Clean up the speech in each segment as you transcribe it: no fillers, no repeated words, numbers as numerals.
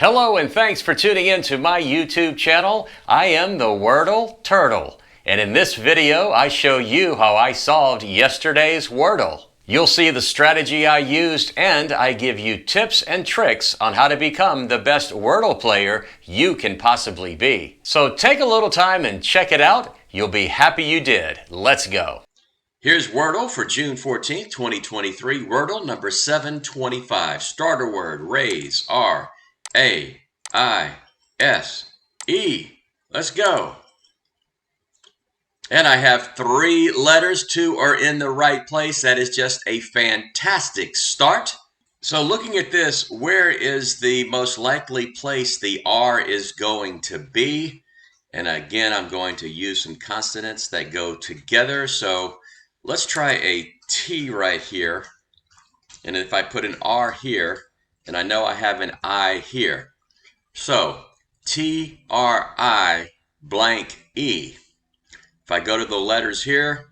Hello and thanks for tuning in to my YouTube channel. I am the Wordle Turtle. And in this video, I show you how I solved yesterday's Wordle. You'll see the strategy I used, and I give you tips and tricks on how to become the best Wordle player you can possibly be. So take a little time and check it out. You'll be happy you did. Let's go. Here's Wordle for June 14th, 2023. Wordle number 725. Starter word, raise, R-A-I-S-E. Let's go. And I have 3 letters. 2 are in the right place. That is just a fantastic start. So looking at this, where is the most likely place the R is going to be? And again, I'm going to use some consonants that go together. So let's try a T right here. And if I put an R here, and I know I have an I here. So T-R-I blank E. If I go to the letters here,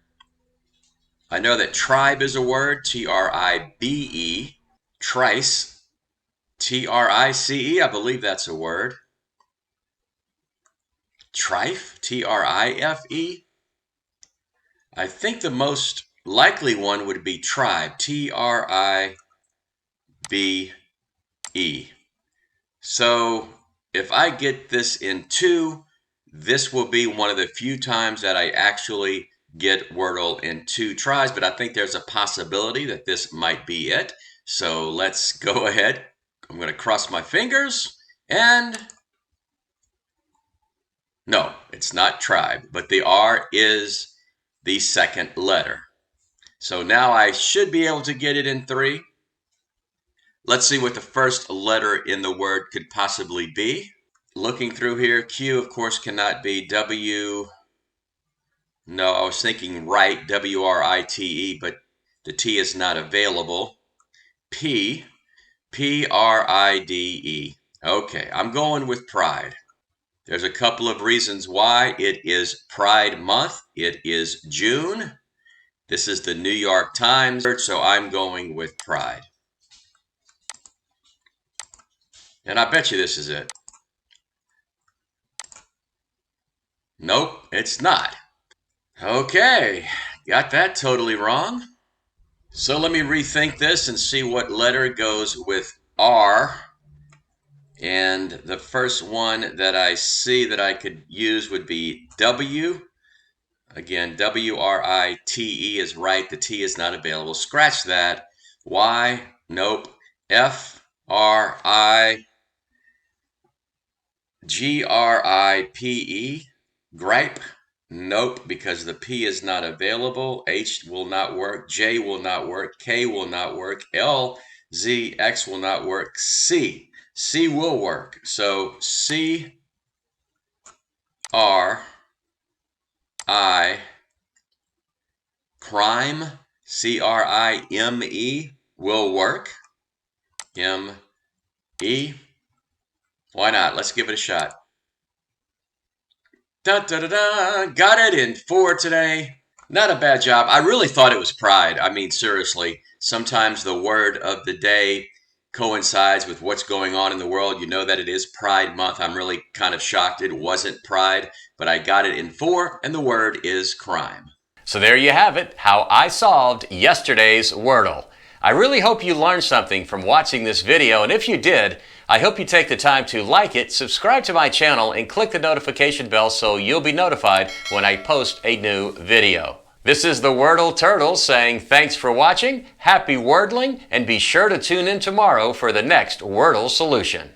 I know that tribe is a word, T-R-I-B-E. Trice, T-R-I-C-E, I believe that's a word. Trife, T-R-I-F-E. I think the most likely one would be tribe, T-R-I-B-E. So if I get this in 2, this will be one of the few times that I actually get Wordle in 2 tries, but I think there's a possibility that this might be it. So let's go ahead. I'm going to cross my fingers, and no, it's not tribe, but the R is the second letter. So now I should be able to get it in 3. Let's see what the first letter in the word could possibly be. Looking through here, Q, of course, cannot be. W, no, I was thinking right, W-R-I-T-E, but the T is not available. P, P-R-I-D-E. Okay, I'm going with pride. There's a couple of reasons why. It is Pride Month. It is June. This is the New York Times, so I'm going with pride. And I bet you this is it. Nope, it's not. Okay, got that totally wrong. So let me rethink this and see what letter goes with R. And the first one that I see that I could use would be W. Again, W-R-I-T-E is right. The T is not available. Scratch that. Y, nope. F-R-I-G-R-I-P-E. Gripe, nope, because the P is not available. H will not work. J will not work. K will not work. L, Z, X will not work. C will work. So C, R, I, crime, C-R-I-M-E will work. M-E. Why not? Let's give it a shot. Da-da-da-da, got it in 4 today. Not a bad job. I really thought it was pride. I mean, seriously, sometimes the word of the day coincides with what's going on in the world. You know that it is Pride Month. I'm really kind of shocked it wasn't pride, but I got it in 4, and the word is crime. So there you have it, how I solved yesterday's Wordle. I really hope you learned something from watching this video, and if you did, I hope you take the time to like it, subscribe to my channel, and click the notification bell so you'll be notified when I post a new video. This is the Wordle Turtle saying thanks for watching, happy Wordling, and be sure to tune in tomorrow for the next Wordle solution.